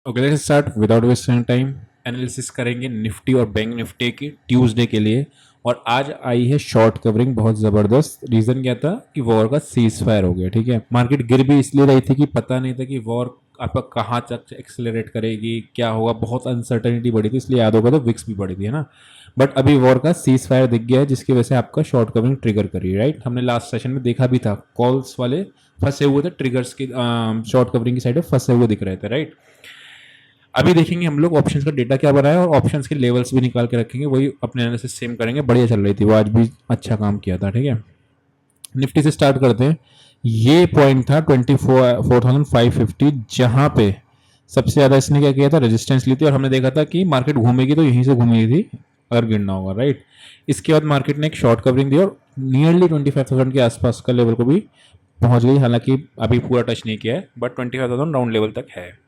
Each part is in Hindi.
Okay, let's start without wasting time. Analysis करेंगे निफ्टी और बैंक निफ्टी की ट्यूसडे के लिए। और आज आई है शॉर्ट कवरिंग बहुत ज़बरदस्त। रीज़न क्या था कि वॉर का सीज फायर हो गया। ठीक है, मार्केट गिर भी इसलिए रही थी कि पता नहीं था कि वॉर आपका कहाँ तक एक्सेलरेट करेगी, क्या होगा, बहुत अनसर्टेनिटी बढ़ी थी, इसलिए याद होगा तो विक्स भी बढ़ी थी, है ना। बट अभी वॉर का सीज फायर दिख गया है, जिसकी वजह से आपका शॉर्ट कवरिंग ट्रिगर करी, राइट। हमने लास्ट सेशन में देखा भी था, कॉल्स वाले फंसे हुए थे, ट्रिगर्स की शॉर्ट कवरिंग की साइड में फंसे हुए दिख रहे थे, राइट। अभी देखेंगे हम लोग ऑप्शंस का डेटा क्या बना है और ऑप्शंस के लेवल्स भी निकाल के रखेंगे, वही अपने एनालिसिस सेम करेंगे। बढ़िया चल रही थी वो, आज भी अच्छा काम किया था। ठीक है, निफ्टी से स्टार्ट करते हैं। ये पॉइंट था 24,550, जहां पे सबसे ज्यादा इसने क्या किया था, रेजिस्टेंस ली थी। और हमने देखा था कि मार्केट घूमेगी तो यहीं से घूमेगी थी अगर गिरना होगा, राइट। इसके बाद मार्केट ने एक शॉर्ट कवरिंग दी और नियरली 25,000 के आसपास का लेवल को भी पहुंच गई। हालांकि अभी पूरा टच नहीं किया है, बट 25,000 राउंड लेवल तक है।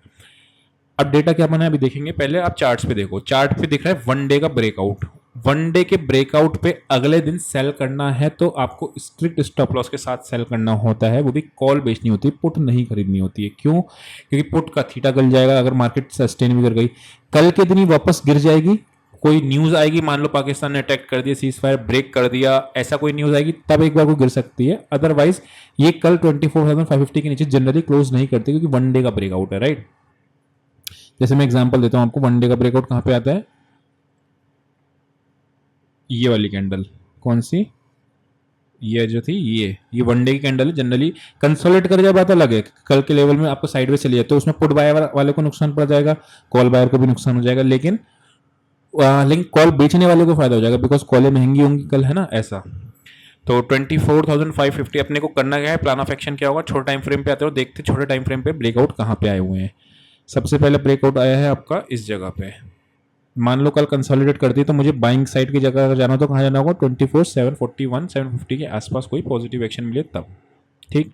अब डेटा क्या बना है अभी देखेंगे। पहले आप चार्ट्स पे देखो, चार्ट पे दिख रहा है वन डे का ब्रेकआउट। वन डे के ब्रेकआउट पे अगले दिन सेल करना है तो आपको स्ट्रिक्ट स्टॉप लॉस के साथ सेल करना होता है, वो भी कॉल बेचनी होती है, पुट नहीं खरीदनी होती है। क्यों? क्योंकि पुट का थीटा गल जाएगा अगर मार्केट सस्टेन भी कर गई, कल के दिन ही वापस गिर जाएगी। कोई न्यूज आएगी, मान लो पाकिस्तान ने अटैक कर दिया, सीज फायर ब्रेक कर दिया, ऐसा कोई न्यूज आएगी तब एक बार को गिर सकती है। अदरवाइज ये कल 24,550 के नीचे जनरली क्लोज नहीं करती, क्योंकि वन डे का ब्रेकआउट है, राइट। जैसे मैं एग्जांपल देता हूं आपको, वन डे का ब्रेकआउट कहां पे आता है, ये वाली कैंडल। कौन सी? ये जो थी, ये वन डे की कैंडल है। जनरली कंसोलिडेट कर जब बात अलग है, कल के लेवल में आपको साइड में चली जाए तो उसमें पुट बायर वाले को नुकसान पड़ जाएगा, कॉल बायर को भी नुकसान हो जाएगा। लेकिन कॉल बेचने वाले को फायदा हो जाएगा, बिकॉज कॉलें महंगी होंगी कल, है ना, ऐसा। तो 24,550 अपने को करना क्या है, प्लान ऑफ एक्शन क्या होगा। छोटे टाइम फ्रेम पे आते हो, देखते छोटे टाइम फ्रेम पे ब्रेकआउट कहाँ पे आए हुए हैं। सबसे पहले ब्रेकआउट आया है आपका इस जगह पे। मान लो कल कंसोलिडेट करती है तो मुझे बाइंग साइड की जगह अगर जाना हो तो कहाँ जाना होगा, 24,741, 750 के आसपास कोई पॉजिटिव एक्शन मिले तब। ठीक।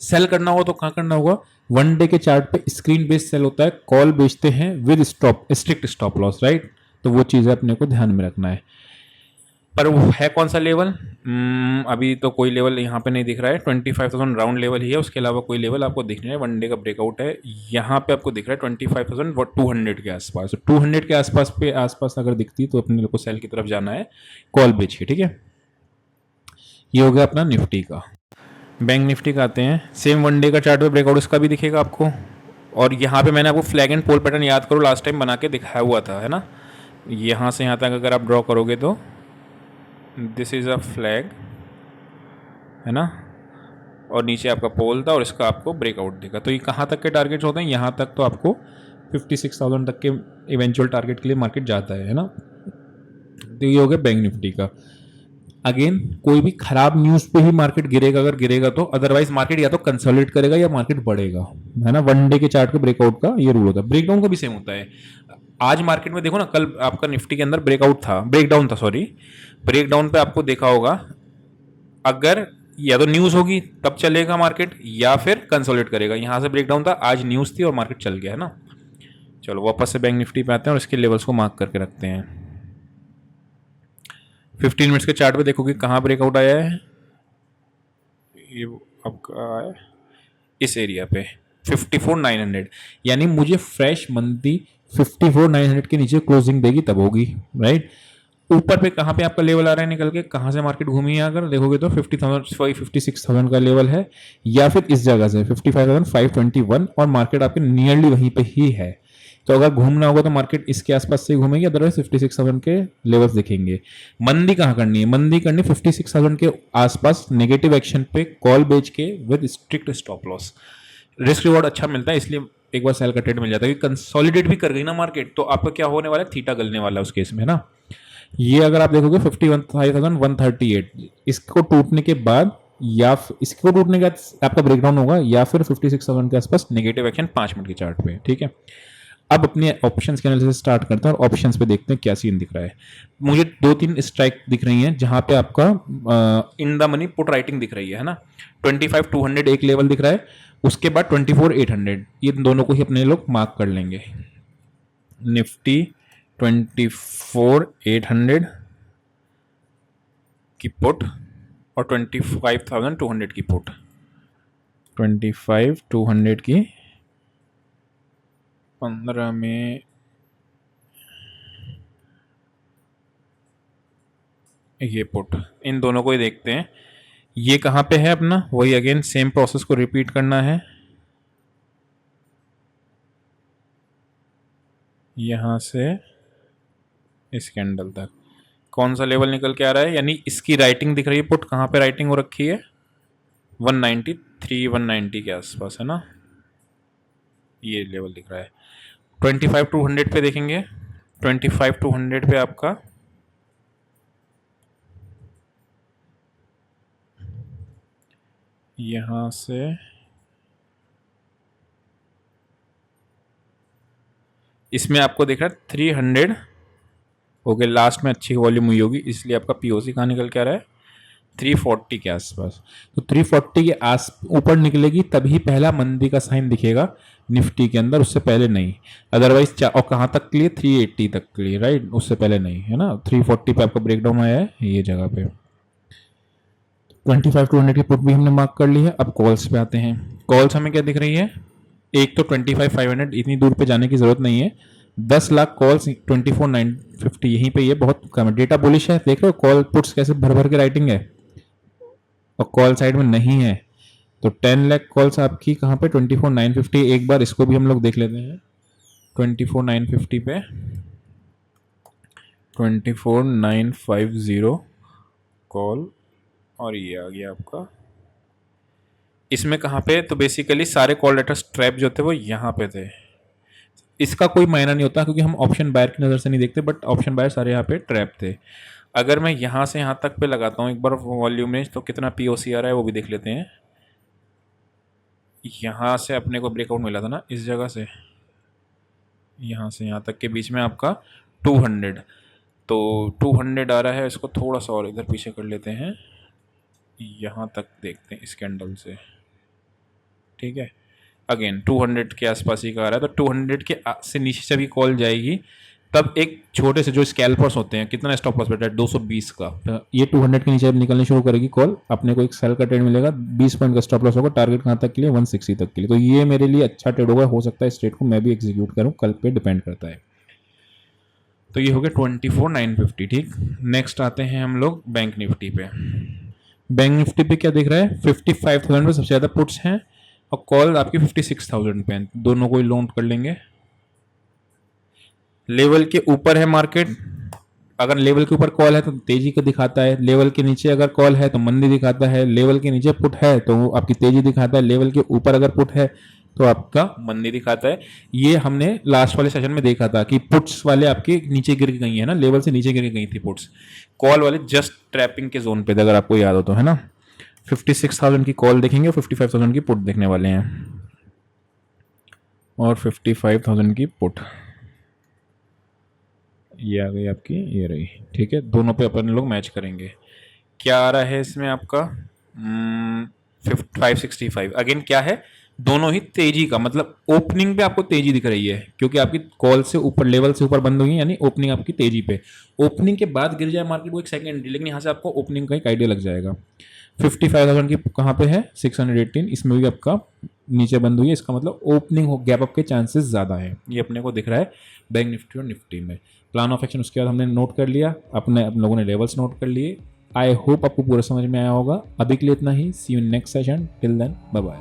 सेल करना होगा तो कहाँ करना होगा, वन डे के चार्ट पे स्क्रीन बेस्ड सेल होता है, कॉल बेचते हैं with stop, strict stop loss, right. तो वो चीज़ अपने को ध्यान में रखना है। पर वो है कौन सा लेवल? अभी तो कोई लेवल यहाँ पे नहीं दिख रहा है। 25,000 राउंड लेवल ही है, उसके अलावा कोई लेवल आपको दिख नहीं है। वन डे का ब्रेकआउट है, यहाँ पे आपको दिख रहा है 25,200 के आसपास। 200 के आसपास अगर दिखती तो अपने को सेल की तरफ जाना है, कॉल बेच के। ठीक है, ये हो गया अपना निफ्टी का। बैंक निफ्टी का आते हैं। सेम वन डे का चार्ट पे ब्रेकआउट इसका भी दिखेगा आपको। और यहाँ पे मैंने आपको फ्लैग एंड पोल पैटर्न याद करो लास्ट टाइम बना के दिखाया हुआ था, है ना। यहाँ से यहाँ तक अगर आप ड्रॉ करोगे तो दिस इज़ अ फ्लैग, है ना, और नीचे आपका पोल था और इसका आपको ब्रेकआउट दिखा। तो ये कहाँ तक के टारगेट्स होते हैं, यहाँ तक तो आपको 56,000 तक के इवेंचुअल टारगेट के लिए मार्केट जाता है ना। तो ये हो गया बैंक निफ्टी का। अगेन कोई भी खराब न्यूज पे ही मार्केट गिरेगा, अगर गिरेगा तो। अदरवाइज मार्केट या तो कंसोलिडेट करेगा या मार्केट बढ़ेगा, है ना। वन डे के चार्ट के ब्रेकआउट का ये रूल होता है। ब्रेकडाउन का भी सेम होता है। आज मार्केट में देखो ना, कल आपका निफ्टी के अंदर ब्रेकडाउन था, सॉरी। ब्रेकडाउन पे आपको देखा होगा, अगर या तो न्यूज होगी तब चलेगा मार्केट, या फिर कंसोलिडेट करेगा। यहां से ब्रेकडाउन था, आज न्यूज थी और मार्केट चल गया, है ना। चलो वापस से बैंक निफ्टी पे आते हैं और इसके लेवल्स को मार्क करके रखते हैं। 15 मिनट्स के चार्ट पे देखोगे कहाँ ब्रेकआउट आया है, ये आपका आया इस एरिया पे 54,900। यानी मुझे फ्रेश मंदी 54,900 के नीचे क्लोजिंग देगी तब होगी, राइट। ऊपर पे कहाँ पे आपका लेवल आ रहा है निकल के, कहाँ से मार्केट घूमी है अगर देखोगे तो 50,000 56,000 का लेवल है, या फिर इस जगह से 55,521, और मार्केट आपके नियरली वहीं पे ही है। तो अगर घूमना होगा तो मार्केट इसके आसपास से घूमेगी, अदरवाइज 56,000 के लेवल्स दिखेंगे। मंदी कहाँ करनी है, मंदी करनी 56,000 के आसपास, नेगेटिव एक्शन पे कॉल बेच के with strict stop loss. Risk reward अच्छा मिलता है, इसलिए एक बार सेल का ट्रेड मिल जाता है। कंसोलिडेट भी कर गई ना मार्केट तो आपका क्या होने वाला है, थीटा गलने वाला है उस केस में, है ना। ये अगर आप देखोगे 51,138, इसको टूटने के बाद इसको टूटने के बाद आपका ब्रेकडाउन होगा, या फिर 56,000 के आसपास नेगेटिव एक्शन 5 मिनट के चार्ट पे। ठीक है, अब अपने ऑप्शंस के एनालिसिस स्टार्ट करते हैं और ऑप्शंस पे देखते हैं क्या सीन दिख रहा है। मुझे 2-3 स्ट्राइक दिख रही हैं जहां पे आपका in the money put writing दिख रही है ना। 25,200 एक लेवल दिख रहा है, उसके बाद 24,800, ये दोनों को ही अपने लोग मार्क कर लेंगे। निफ्टी 24,800 की पुट और 25,200 की पुट। 25,200 की 15 में ये पुट, इन दोनों को ही देखते हैं। ये कहाँ पे है अपना, वही अगेन सेम प्रोसेस को रिपीट करना है। यहाँ से इस कैंडल तक कौन सा लेवल निकल के आ रहा है, यानी इसकी राइटिंग दिख रही है, पुट कहाँ पे राइटिंग हो रखी है, 193 190 के आसपास है ना, ये लेवल दिख रहा है। 25 टू 100 पे देखेंगे, 25 टू 100 पे आपका यहाँ से इसमें आपको दिख रहा है 300 हो गए, लास्ट में अच्छी वॉल्यूम हुई होगी, इसलिए आपका पीओसी कहाँ निकल के आ रहा है, 340 के आसपास। तो 340 के आस ऊपर निकलेगी तभी पहला मंदी का साइन दिखेगा निफ्टी के अंदर, उससे पहले नहीं। अदरवाइज और कहाँ तक के लिए, 380 तक के लिए, राइट, उससे पहले नहीं है ना। 340 पे आपका ब्रेकडाउन आया है ये जगह पे। 25 टू 100 की पुट भी हमने मार्क कर ली है। अब कॉल्स पे आते हैं। कॉल्स हमें क्या दिख रही है, एक तो 25,500, इतनी दूर पे जाने की जरूरत नहीं है। 10 लाख कॉल्स 24,950 यहीं पे, ये बहुत कम है। डेटा बुलिश है, देख रहे हो कॉल पुट्स कैसे भर भर के राइटिंग है, और कॉल साइड में नहीं है। तो 10 लाख कॉल्स आपकी कहाँ पे, 24,950। एक बार इसको भी हम लोग देख लेते हैं 24,950 पे, 24,950 कॉल, और ये आ गया आपका इसमें कहाँ पे, तो बेसिकली सारे कॉल लेटर्स ट्रैप जो थे वो यहाँ पे थे। इसका कोई मायना नहीं होता क्योंकि हम ऑप्शन बायर की नज़र से नहीं देखते, बट ऑप्शन बायर सारे यहाँ पे ट्रैप थे। अगर मैं यहाँ से यहाँ तक पे लगाता हूँ एक बार वॉल्यूम रेंज, तो कितना पीओसी आ रहा है वो भी देख लेते हैं। यहाँ से अपने को ब्रेकआउट मिला था ना इस जगह से, यहाँ से यहाँ तक के बीच में आपका 200, तो 200 आ रहा है। इसको थोड़ा सा और इधर पीछे कर लेते हैं, यहाँ तक देखते हैं इस कैंडल से, ठीक है। अगेन 200 के आसपास ही का आ रहा है, तो 200 के से नीचे जब ये कॉल जाएगी तब एक छोटे से जो स्कैल्पर्स होते हैं, कितना स्टॉप लॉस बैठा है 220 का, तो ये 200 के नीचे जब निकलनी शुरू करेगी कॉल, अपने को एक सेल का ट्रेड मिलेगा, 20 पॉइंट का स्टॉप लॉस होगा। टारगेट कहाँ तक के लिए, 160 तक के लिए। तो ये मेरे लिए अच्छा ट्रेड होगा, हो सकता है इस ट्रेड को मैं भी एग्जीक्यूट करूँ, कल पे डिपेंड करता है। तो ये हो गया 24,950, ठीक। नेक्स्ट आते हैं हम लोग बैंक निफ्टी पे। बैंक निफ्टी पे क्या दिख रहा है, 55,000 पे सबसे ज़्यादा पुट्स हैं और कॉल आपकी 56,000 पे, दोनों को ही लॉन्च कर लेंगे। लेवल के ऊपर है मार्केट, अगर लेवल के ऊपर कॉल है तो तेजी को दिखाता है, लेवल के नीचे अगर कॉल है तो मंदी दिखाता है, लेवल के नीचे पुट है तो आपकी तेजी दिखाता है, लेवल के ऊपर अगर पुट है तो आपका मंदी दिखाता है। ये हमने लास्ट वाले सेशन में देखा था कि पुट्स वाले आपके नीचे गिर गई है ना, लेवल से नीचे गिर गई थी पुट्स, कॉल वाले जस्ट ट्रैपिंग के जोन पे थे, अगर आपको याद हो तो, है ना। 56,000 की कॉल देखेंगे, 55,000 की पुट देखने वाले हैं, और 55,000 की पुट ये आ गई आपकी, ये रही, ठीक है। दोनों पे अपन लोग मैच करेंगे। क्या आ रहा है इसमें आपका 565। अगेन क्या है, दोनों ही तेजी का, मतलब ओपनिंग पे आपको तेजी दिख रही है क्योंकि आपकी कॉल से ऊपर, लेवल से ऊपर बंद हुई है, यानी ओपनिंग आपकी तेजी पे। ओपनिंग के बाद गिर जाए मार्केट वो एक सेकंड, लेकिन यहाँ से आपको ओपनिंग का एक आइडिया लग जाएगा। 55,000 की कहाँ पे है, 618, इसमें भी आपका नीचे बंद हुई है, इसका मतलब ओपनिंग हो, गैप अप के चांसेस ज़्यादा है, ये अपने को दिख रहा है बैंक निफ्टी और निफ्टी में। प्लान ऑफ एक्शन उसके बाद हमने नोट कर लिया, अपने लोगों ने लेवल्स नोट कर लिए। आई होप आपको पूरा समझ में आया होगा। अभी के लिए इतना ही, see you next session, till then bye bye.